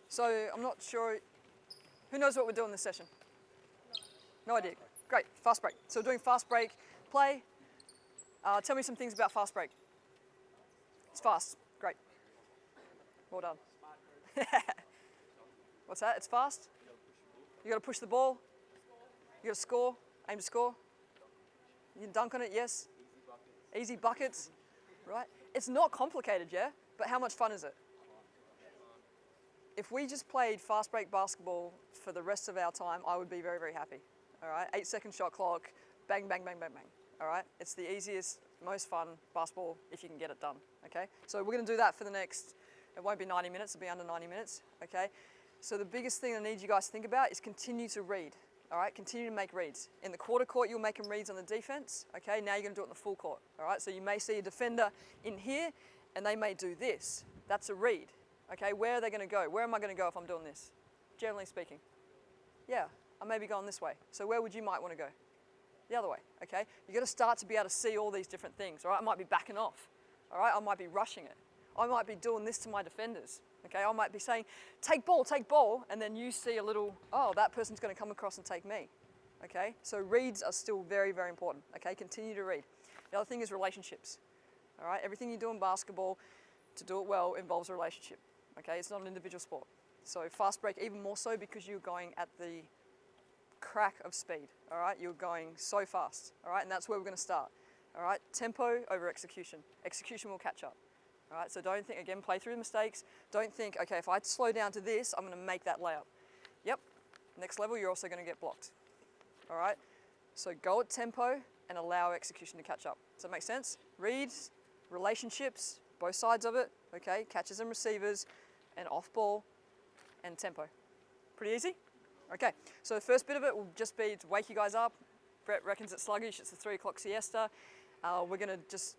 So I'm not sure, who knows what we're doing this session? No idea. Great, fast break. So we're doing fast break play. Tell me some things about fast break. It's fast, great. Well done. What's that? It's fast? You got to push the ball. You got to score, aim to score. You can dunk on it, yes. Easy buckets, right? It's not complicated, yeah? But how much fun is it? If we just played fast break basketball for the rest of our time, I would be very, very happy. All right, 8-second shot clock, bang, bang, bang, bang, bang. All right, it's the easiest, most fun basketball if you can get it done. Okay, so we're going to do that for the next. It won't be 90 minutes. It'll be under 90 minutes. Okay, so the biggest thing I need you guys to think about is continue to read. All right, continue to make reads. In the quarter court, you'll make them reads on the defense. Okay, now you're going to do it in the full court. All right, so you may see a defender in here, and they may do this. That's a read. Okay, where are they going to go? Where am I going to go if I'm doing this? Generally speaking. Yeah, I may be going this way. So where would you might want to go? The other way, okay? You've got to start to be able to see all these different things, all right? I might be backing off, all right? I might be rushing it. I might be doing this to my defenders, okay? I might be saying, take ball, and then you see a little, oh, that person's going to come across and take me, okay? So reads are still very, very important, okay? Continue to read. The other thing is relationships, all right? Everything you do in basketball, to do it well, involves a relationship, okay? It's not an individual sport. So fast break even more so because you're going at the crack of speed, all right? You're going so fast, all right? And that's where we're going to start, all right? Tempo over execution. Execution will catch up, all right? So don't think, again, play through the mistakes. Don't think, okay, if I slow down to this, I'm going to make that layup. Yep, next level, you're also going to get blocked, all right? So go at tempo and allow execution to catch up. Does that make sense? Reads, relationships, both sides of it, okay? Catches and receivers, and off ball, and tempo. Pretty easy? Okay, so the first bit of it will just be to wake you guys up. Brett reckons it's sluggish, it's the 3 o'clock siesta. We're gonna just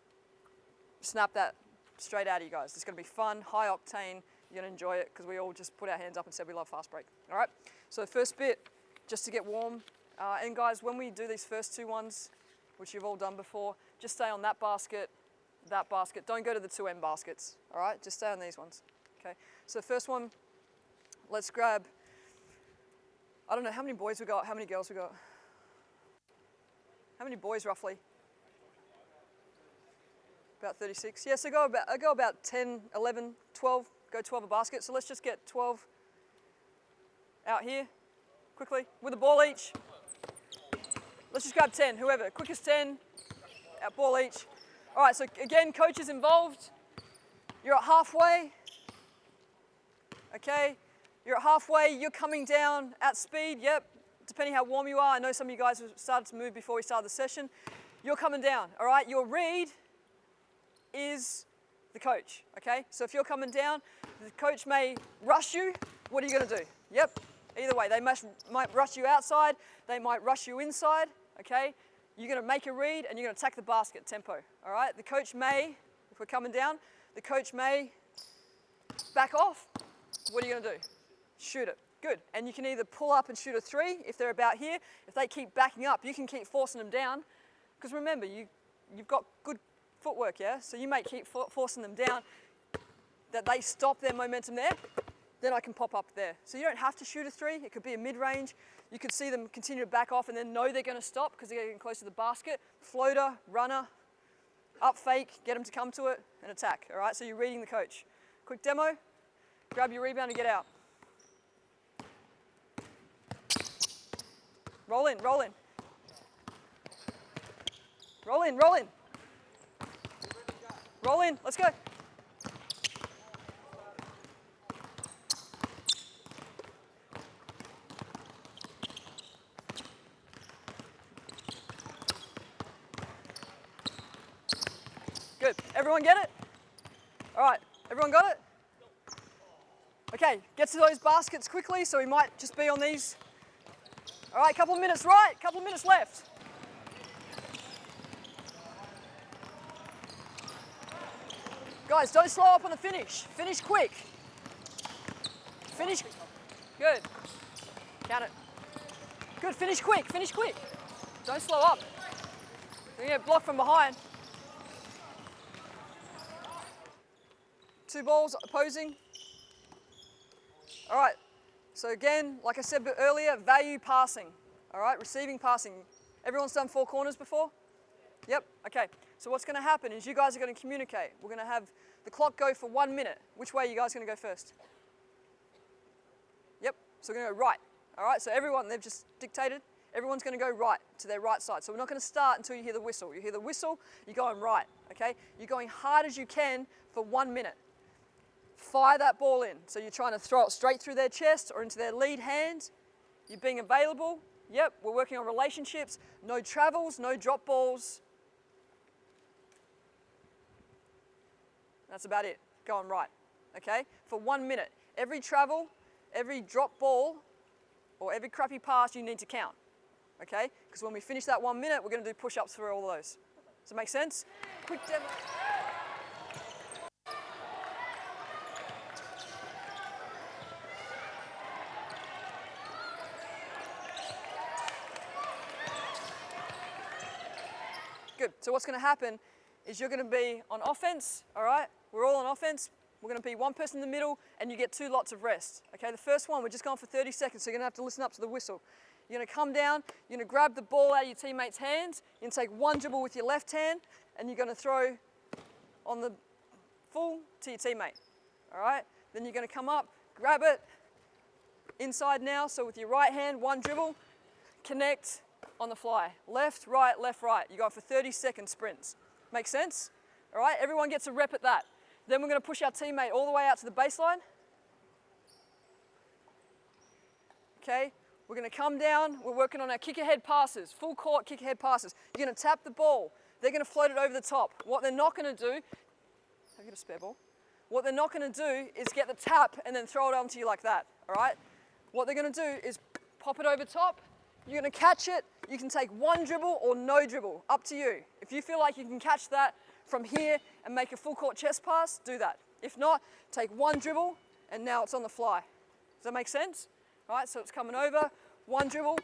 snap that straight out of you guys. It's gonna be fun, high octane, you're gonna enjoy it because we all just put our hands up and said we love fast break, all right? So the first bit, just to get warm. And guys, when we do these first 2 ones, which you've all done before, just stay on that basket. Don't go to the 2 end baskets, all right? Just stay on these ones, okay? So the first one, let's grab, I don't know how many boys we got, how many girls we got? How many boys roughly? About 36. Yeah, so I go about 10, 11, 12, go 12 a basket. So let's just get 12 out here quickly with a ball each. Let's just grab 10, whoever, quickest 10, out ball each. All right, so again, coach is involved. You're at halfway, okay? You're at halfway, you're coming down at speed, yep, depending how warm you are. I know some of you guys have started to move before we started the session. You're coming down, all right? Your read is the coach, okay? So if you're coming down, the coach may rush you. What are you gonna do? Yep, either way. They might rush you outside, they might rush you inside, okay? You're gonna make a read and you're gonna attack the basket, tempo, all right? The coach may, if we're coming down, the coach may back off. What are you gonna do? Shoot it. Good. And you can either pull up and shoot a 3 if they're about here. If they keep backing up, you can keep forcing them down. Because remember, you've got good footwork, yeah? So you may keep forcing them down, that they stop their momentum there, then I can pop up there. So you don't have to shoot a 3. It could be a mid-range. You could see them continue to back off and then know they're going to stop because they're getting close to the basket. Floater, runner, up fake, get them to come to it, and attack, all right? So you're reading the coach. Quick demo, grab your rebound and get out. Roll in, roll in. Roll in, roll in. Roll in, let's go. Good, everyone get it? All right, everyone got it? Okay, get to those baskets quickly, so we might just be on these. All right, couple of minutes right, couple of minutes left. Guys, don't slow up on the finish. Finish quick. Finish, good. Count it. Good, finish quick, finish quick. Don't slow up. You're gonna get blocked from behind. 2 balls opposing. All right, so again, like I said earlier, value passing. All right, receiving passing. Everyone's done 4 corners before? Yep, okay. So what's going to happen is you guys are going to communicate. We're going to have the clock go for 1 minute. Which way are you guys going to go first? Yep, so we're going to go right. All right, so everyone, they've just dictated, everyone's going to go right to their right side. So we're not going to start until you hear the whistle. You hear the whistle, you're going right, okay? You're going hard as you can for 1 minute. Fire that ball in. So you're trying to throw it straight through their chest or into their lead hand. You're being available. Yep, we're working on relationships. No travels, no drop balls. That's about it, going right, okay? For 1 minute. Every travel, every drop ball, or every crappy pass you need to count, okay? Because when we finish that 1 minute, we're going to do push-ups for all of those. Does it make sense? Quick demo. Good, so what's going to happen is you're going to be on offense, all right? We're all on offense. We're going to be one person in the middle, and you get 2 lots of rest. Okay, the first one, we're just going for 30 seconds, so you're going to have to listen up to the whistle. You're going to come down, you're going to grab the ball out of your teammate's hands, you're going to take 1 dribble with your left hand, and you're going to throw on the full to your teammate. All right, then you're going to come up, grab it, inside now, so with your right hand, 1 dribble, connect on the fly. Left, right, you're going for 30-second sprints. Make sense? All right, everyone gets a rep at that. Then we're going to push our teammate all the way out to the baseline. Okay, we're going to come down. We're working on our kick-ahead passes, full court kick-ahead passes. You're going to tap the ball. They're going to float it over the top. What they're not going to do, have you got a spare ball? What they're not going to do is get the tap and then throw it onto you like that, all right? What they're going to do is pop it over top. You're going to catch it. You can take 1 dribble or no dribble, up to you. If you feel like you can catch that from here and make a full court chest pass, do that. If not, take 1 dribble and now it's on the fly. Does that make sense? All right, so it's coming over, 1 dribble,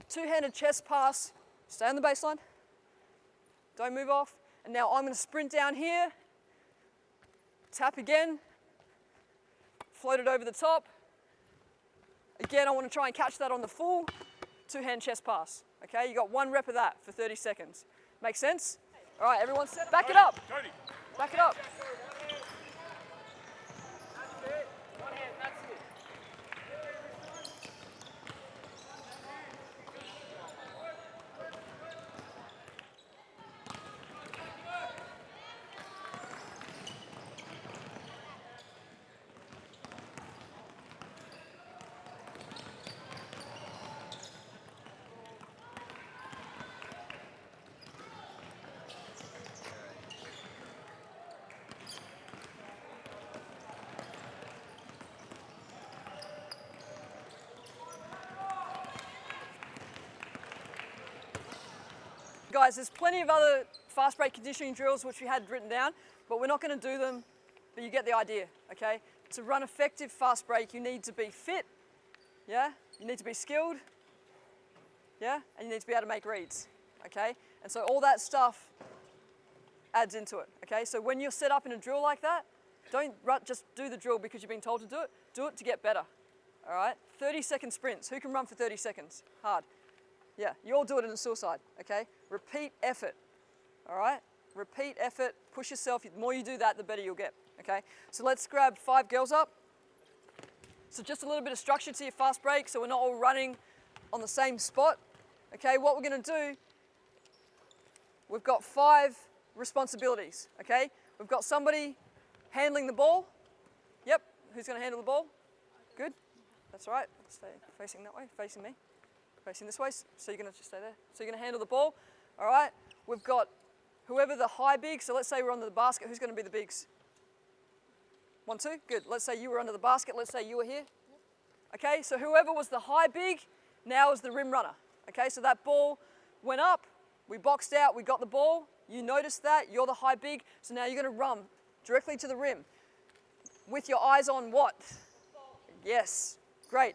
2-handed chest pass, stay on the baseline, don't move off, and now I'm going to sprint down here, tap again, float it over the top. Again, I want to try and catch that on the full 2-hand chest pass. Okay, you got 1 rep of that for 30 seconds. Make sense? All right, everyone set. Back it up. Back it up. Guys, there's plenty of other fast break conditioning drills which we had written down, but we're not going to do them, but you get the idea, okay? To run effective fast break, you need to be fit, yeah? You need to be skilled, yeah? And you need to be able to make reads, okay? And so all that stuff adds into it, okay? So when you're set up in a drill like that, don't just do the drill because you've been told to do it to get better, all right? 30-second sprints. Who can run for 30 seconds? Hard. Yeah, you all do it in a suicide, okay? Repeat effort, all right? Repeat effort, push yourself. The more you do that, the better you'll get, okay? So let's grab 5 girls up. So just a little bit of structure to your fast break so we're not all running on the same spot, okay? What we're gonna do, we've got 5 responsibilities, okay? We've got somebody handling the ball. Yep, who's gonna handle the ball? Good, that's right. Stay facing that way, facing me. Facing this way, so you're going to just stay there. So you're going to handle the ball, all right? We've got whoever the high big, so let's say we're under the basket, who's going to be the bigs? 1, 2, good. Let's say you were under the basket, let's say you were here. Okay, so whoever was the high big, now is the rim runner. Okay, so that ball went up, we boxed out, we got the ball, you noticed that, you're the high big, so now you're going to run directly to the rim. With your eyes on what? Yes, great.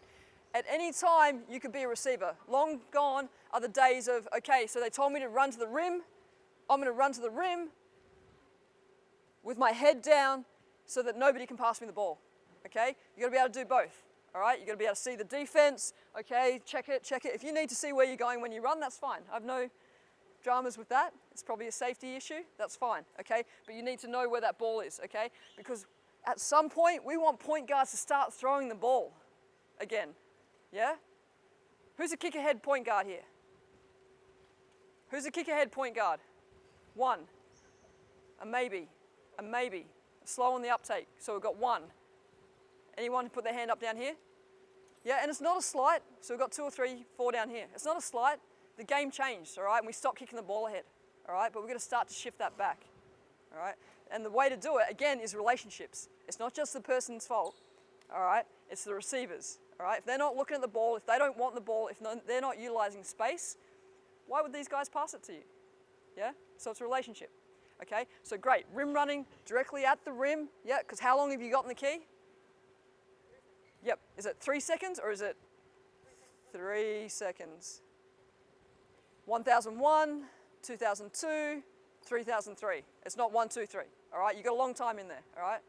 At any time, you could be a receiver. Long gone are the days of, okay, so they told me to run to the rim. I'm going to run to the rim with my head down so that nobody can pass me the ball, okay? You gotta be able to do both, all right? You gotta be able to see the defense, okay? Check it. If you need to see where you're going when you run, that's fine. I've no dramas with that. It's probably a safety issue, that's fine, okay? But you need to know where that ball is, okay? Because at some point, we want point guards to start throwing the ball again, yeah? Who's a kick ahead point guard here? Who's a kick ahead point guard? One. A maybe. Slow on the uptake. So we've got one. Anyone put their hand up down here? Yeah, and it's not a slight. So we've got 2 or 3, 4 down here. It's not a slight. The game changed, all right? And we stopped kicking the ball ahead, all right? But we're going to start to shift that back, all right? And the way to do it, again, is relationships. It's not just the person's fault, all right? It's the receivers, all right? If they're not looking at the ball, if they don't want the ball, if they're not utilizing space, why would these guys pass it to you? Yeah? So it's a relationship. Okay? So great. Rim running directly at the rim. Yeah, because how long have you gotten the key? Yep. Is it 3 seconds or is it 3 seconds? 1001, 2002, 3003. It's not 1, 2, 3. All right? You've got a long time in there. All right?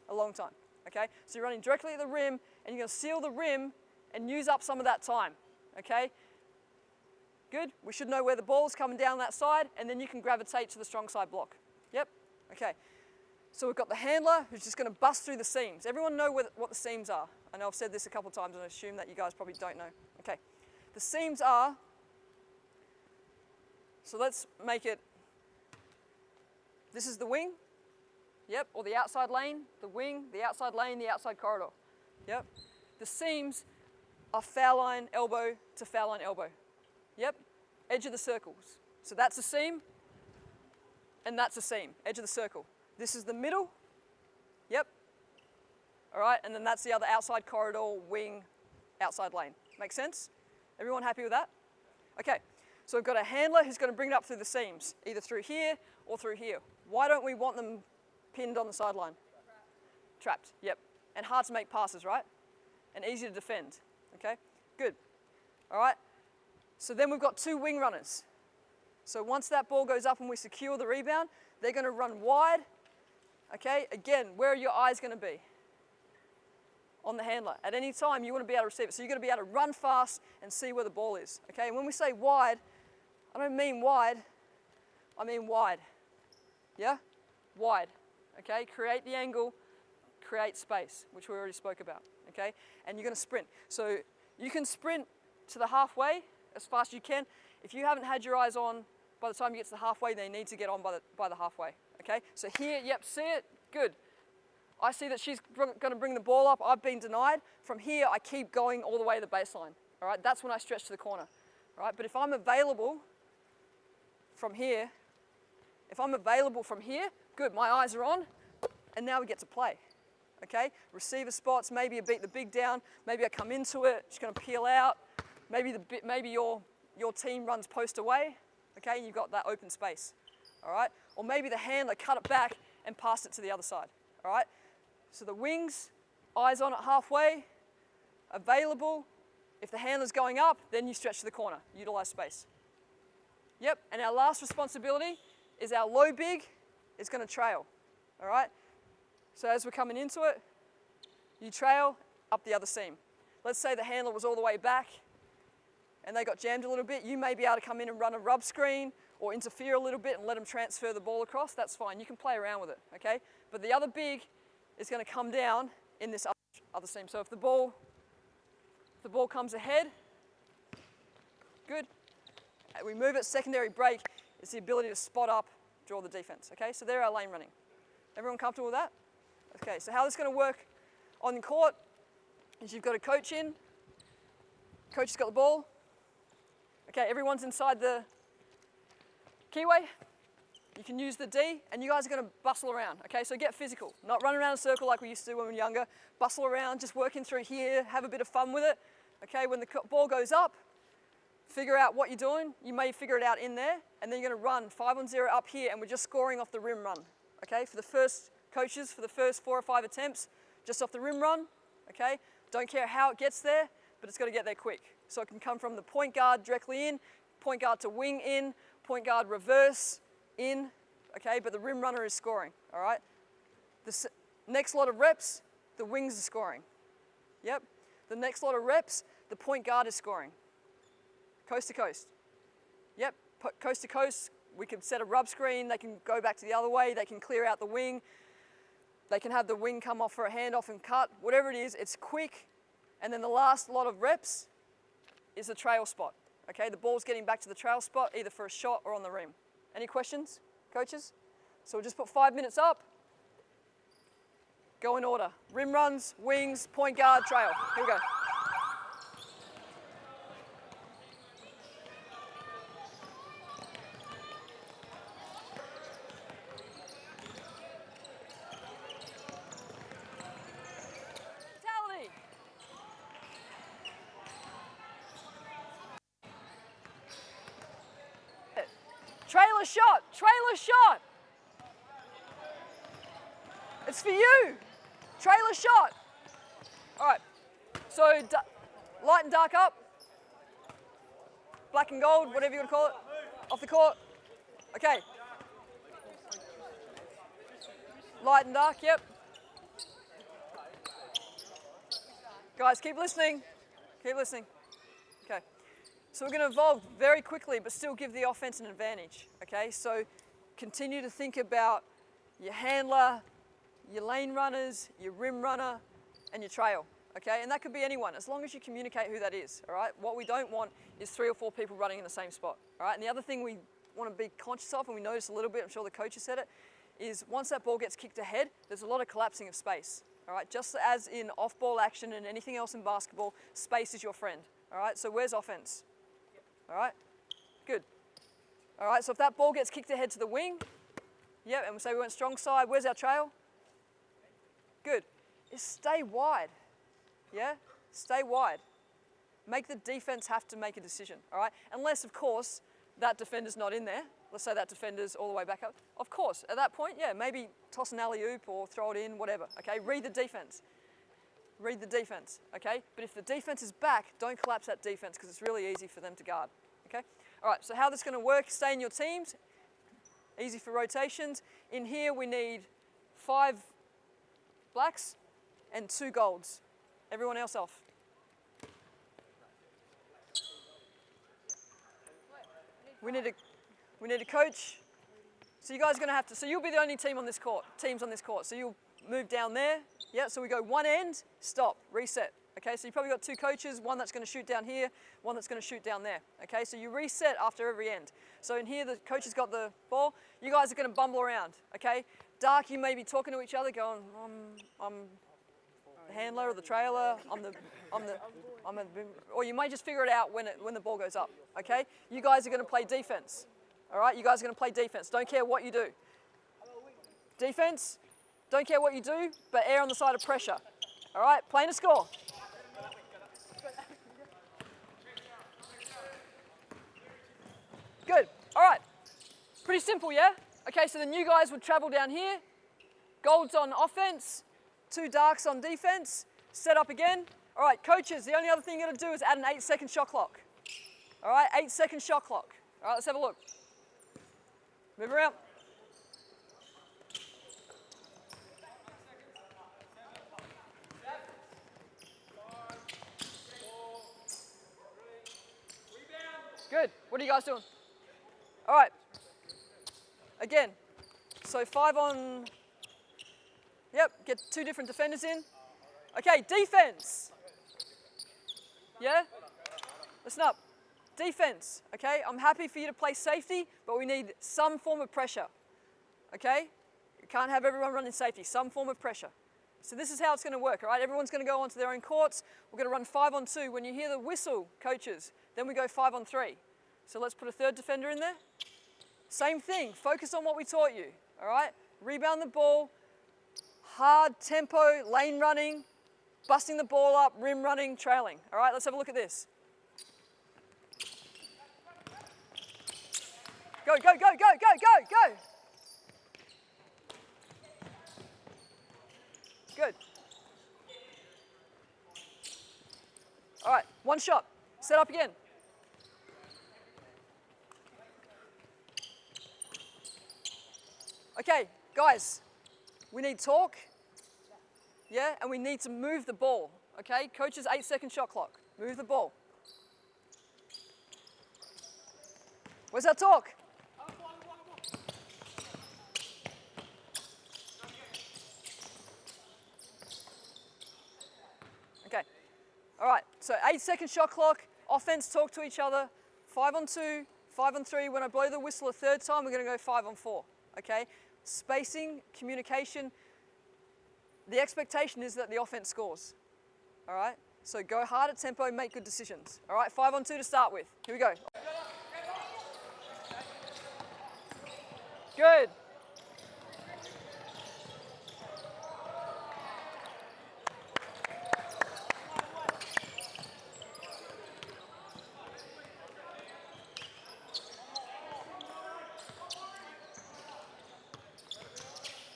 A long time. Okay? So you're running directly at the rim and you're going to seal the rim and use up some of that time. Okay? Good. We should know where the ball's coming down that side, and then you can gravitate to the strong side block. Yep. Okay. So we've got the handler who's just going to bust through the seams. Everyone know what the seams are? I know I've said this a couple of times, and I assume that you guys probably don't know. Okay. The seams are, so let's make it, this is the wing. Yep. Or the outside lane, the wing, the outside lane, the outside corridor. Yep. The seams are foul line elbow to foul line elbow. Yep, edge of the circles. So that's a seam, and that's a seam, edge of the circle. This is the middle, yep. All right, and then that's the other outside corridor, wing, outside lane. Make sense? Everyone happy with that? Okay, so we've got a handler who's going to bring it up through the seams, either through here or through here. Why don't we want them pinned on the sideline? Trapped, yep. And hard to make passes, right? And easy to defend, okay? Good, all right. So then we've got 2 wing runners. So once that ball goes up and we secure the rebound, they're going to run wide. Okay, again, where are your eyes going to be? On the handler. At any time, you want to be able to receive it. So you're going to be able to run fast and see where the ball is. Okay, and when we say wide, I don't mean wide, I mean wide. Yeah? Wide. Okay, create the angle, create space, which we already spoke about. Okay, and you're going to sprint. So you can sprint to the halfway as fast as you can. If you haven't had your eyes on by the time you get to the halfway, they need to get on by the halfway, okay? So here, yep, see it, good. I see that she's gonna bring the ball up, I've been denied. From here, I keep going all the way to the baseline, all right? That's when I stretch to the corner, all right? But if I'm available from here, good, my eyes are on, and now we get to play, okay? Receiver spots, maybe I beat the big down, maybe I come into it, she's gonna peel out, maybe your team runs post away, okay? You've got that open space, all right? Or maybe the handler cut it back and passed it to the other side, all right? So the wings, eyes on it halfway, available. If the handler's going up, then you stretch to the corner, utilize space. Yep, and our last responsibility is our low big is gonna trail, all right? So as we're coming into it, you trail up the other seam. Let's say the handler was all the way back and they got jammed a little bit. You may be able to come in and run a rub screen or interfere a little bit and let them transfer the ball across. That's fine. You can play around with it, okay? But the other big is going to come down in this other seam. So if the ball comes ahead, good. We move it. Secondary break is the ability to spot up, draw the defense, okay? So there our lane running. Everyone comfortable with that? Okay, so how this is going to work on the court is you've got a coach in. Coach has got the ball. Okay, everyone's inside the keyway. You can use the D, and you guys are going to bustle around. Okay, so get physical. Not run around a circle like we used to do when we were younger. Bustle around, just working through here, have a bit of fun with it. Okay, when the ball goes up, figure out what you're doing. You may figure it out in there, and then you're going to run 5-on-0 up here, and we're just scoring off the rim run. Okay, for the first coaches, for the first 4 or 5 attempts, just off the rim run. Okay, don't care how it gets there, but it's got to get there quick. So it can come from the point guard directly in, point guard to wing in, point guard reverse in, okay, but the rim runner is scoring, all right? Next lot of reps, the wings are scoring. Yep. The next lot of reps, the point guard is scoring. Coast to coast. Yep. Coast to coast, we can set a rub screen. They can go back to the other way. They can clear out the wing. They can have the wing come off for a handoff and cut. Whatever it is, it's quick. And then the last lot of reps is the trail spot. Okay, the ball's getting back to the trail spot, either for a shot or on the rim. Any questions, coaches? So we'll just put 5 minutes up. Go in order. Rim runs, wings, point guard, trail. Here we go. Mentality. Trailer shot, trailer shot. It's for you. Trailer shot. All right, so light and dark up. Black and gold, whatever you want to call it. Off the court. Okay. Light and dark, yep. Guys, keep listening. Keep listening. Okay. So we're going to evolve very quickly, but still give the offense an advantage. Okay, so continue to think about your handler, your lane runners, your rim runner, and your trail. Okay, and that could be anyone, as long as you communicate who that is. All right. What we don't want is 3 or 4 people running in the same spot. All right. And the other thing we want to be conscious of, and we notice a little bit, I'm sure the coaches said it, is once that ball gets kicked ahead, there's a lot of collapsing of space. All right. Just as in off-ball action and anything else in basketball, space is your friend. All right. So where's offense? All right. Good. All right. So if that ball gets kicked ahead to the wing, yeah, and we say we went strong side, where's our trail? Good. Is stay wide. Yeah? Stay wide. Make the defense have to make a decision, all right? Unless, of course, that defender's not in there. Let's say that defender's all the way back up. Of course, at that point, yeah, maybe toss an alley-oop or throw it in, whatever, okay? Read the defense. Read the defense, okay? But if the defense is back, don't collapse that defense because it's really easy for them to guard, okay? All right, so how this is going to work, stay in your teams. Easy for rotations. In here, we need 5 blacks and 2 golds. Everyone else off. We need a coach. So you guys are going to have to, so you'll be the only teams on this court. So you'll move down there. Yeah, so we go one end, stop, reset. Okay, so you've probably got 2 coaches, one that's going to shoot down here, one that's going to shoot down there. Okay, so you reset after every end. So in here, the coach has got the ball. You guys are going to bumble around. Okay, dark, you may be talking to each other, going, I'm the handler or the trailer, or you may just figure it out when the ball goes up, okay? You guys are going to play defense, all right? You guys are going to play defense. Don't care what you do. Defense, don't care what you do, but err on the side of pressure, all right? Playing to score. Good, all right. Pretty simple, yeah? Okay, so the new guys would travel down here. Gold's on offense. 2 darks on defense, set up again. All right, coaches, the only other thing you're going to do is add an 8-second shot clock. All right, 8-second shot clock. All right, let's have a look. Move around. Good, what are you guys doing? All right, again, so 5 on... Yep, get 2 different defenders in. Okay, defense. Yeah? Listen up. Defense, okay? I'm happy for you to play safety, but we need some form of pressure. Okay? You can't have everyone running safety, some form of pressure. So this is how it's going to work, all right? Everyone's going to go onto their own courts. We're going to run 5 on 2. When you hear the whistle, coaches, then we go 5 on 3. So let's put a 3rd defender in there. Same thing, focus on what we taught you, all right? Rebound the ball. Hard tempo, lane running, busting the ball up, rim running, trailing. All right, let's have a look at this. Go, go, go, go, go, go, go. Good. All right, 1 shot. Set up again. Okay, guys, we need talk. Yeah, and we need to move the ball, okay? Coach's 8-second shot clock. Move the ball. Where's our talk? Okay. All right, so 8-second shot clock, offense talk to each other, 5-on-2, 5-on-3. When I blow the whistle a third time, we're gonna go 5-on-4, okay? Spacing, communication. The expectation is that the offense scores, all right? So go hard at tempo, make good decisions. All right, 5-on-2 to start with. Here we go. Good.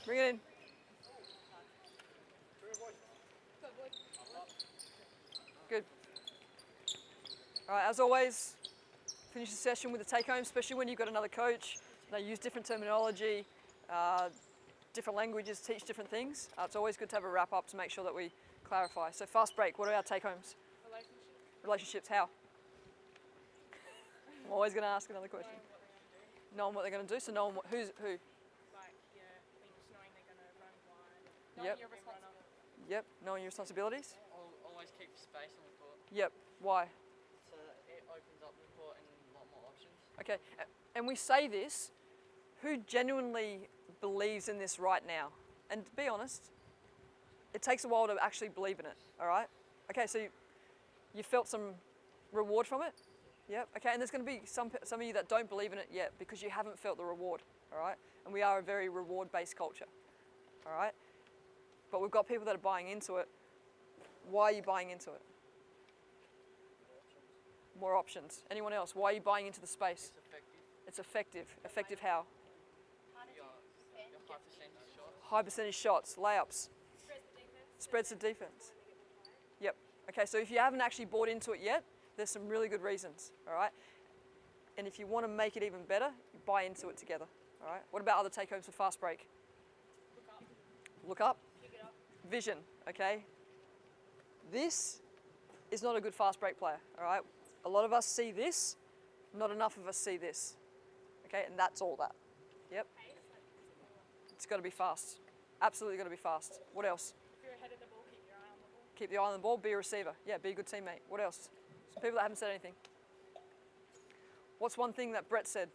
Bring it in. Good. All right, as always, finish the session with a take-home, especially when you've got another coach. They use different terminology, different languages, teach different things. It's always good to have a wrap-up to make sure that we clarify. So fast break, what are our take-homes? Relationships, how? I'm always going to ask another question. Knowing what they're going to do, so knowing who's who. Like, yeah, things knowing they're going to run wide. Knowing your responsibilities. Yep, knowing your responsibilities. Always keep space on the court. Yep, why? So that it opens up the court and a lot more options. Okay, and we say this, who genuinely believes in this right now? And to be honest, it takes a while to actually believe in it, all right? Okay, so you felt some reward from it? Yep, okay, and there's going to be some of you that don't believe in it yet because you haven't felt the reward, all right? And we are a very reward-based culture, all right? But we've got people that are buying into it. Why are you buying into it? More options. Anyone else? Why are you buying into the space? It's effective. It's effective. Effective how? Your high percentage shots. High percentage shots, layups. Spreads the defense. Yep. Okay, so if you haven't actually bought into it yet, there's some really good reasons, all right? And if you want to make it even better, buy into it together, all right? What about other take-homes for fast break? Look up. Vision, okay? This is not a good fast break player, all right? A lot of us see this, not enough of us see this, okay? And that's all that, yep? It's got to be fast. Absolutely got to be fast. What else? If you're ahead of the ball, keep your eye on the ball. Keep the eye on the ball, be a receiver. Yeah, be a good teammate. What else? Some people that haven't said anything. What's one thing that Brett said?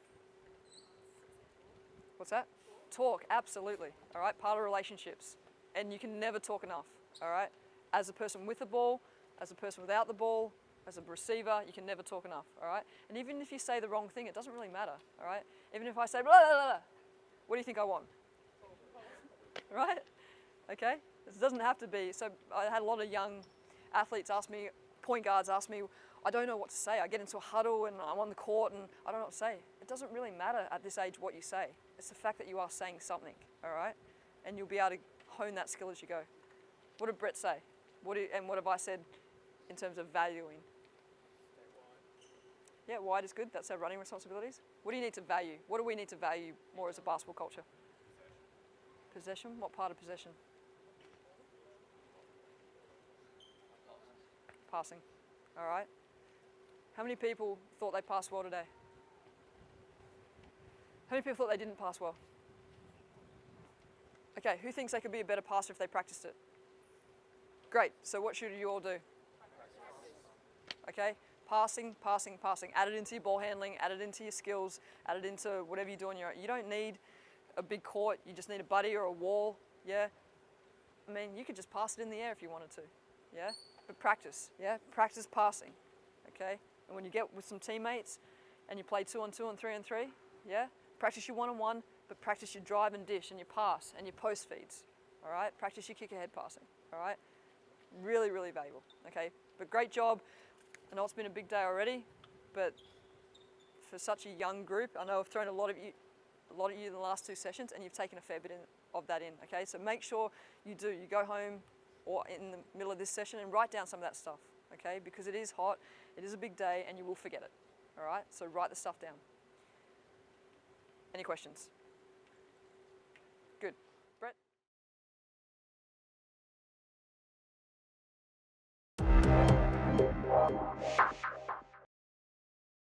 What's that? Talk, absolutely. All right, part of relationships. And you can never talk enough, all right? As a person with the ball, as a person without the ball, as a receiver, you can never talk enough, all right? And even if you say the wrong thing, it doesn't really matter, all right? Even if I say, blah, blah, blah, blah, what do you think I want? Right? Okay? This doesn't have to be. So I had a lot of young athletes ask me, point guards ask me, I don't know what to say. I get into a huddle and I'm on the court and I don't know what to say. It doesn't really matter at this age what you say. It's the fact that you are saying something, all right? And you'll be able to hone that skill as you go. What did Brett say? And what have I said in terms of valuing? Yeah, wide is good. That's our running responsibilities. What do you need to value? What do we need to value more as a basketball culture? Possession? What part of possession? Passing. All right. How many people thought they passed well today? How many people thought they didn't pass well? Okay, who thinks they could be a better passer if they practiced it? Great, so what should you all do? Okay, passing, passing, passing. Add it into your ball handling, add it into your skills, add it into whatever you do on your own. You don't need a big court, you just need a buddy or a wall, yeah? I mean, you could just pass it in the air if you wanted to, yeah? But practice, yeah? Practice passing, okay? And when you get with some teammates and you play 2-on-2 and 3-on-3, yeah? Practice your one-on-one, but practice your drive and dish and your pass and your post feeds, all right? Practice your kick ahead passing, all right? Really, really valuable, okay? But great job. I know it's been a big day already, but for such a young group, I know I've thrown a lot of you in the last two sessions and you've taken a fair bit of that in, okay? So make sure you do. You go home or in the middle of this session and write down some of that stuff, okay? Because it is hot, it is a big day, and you will forget it, all right? So write the stuff down. Any questions? Good. Brett? Yep.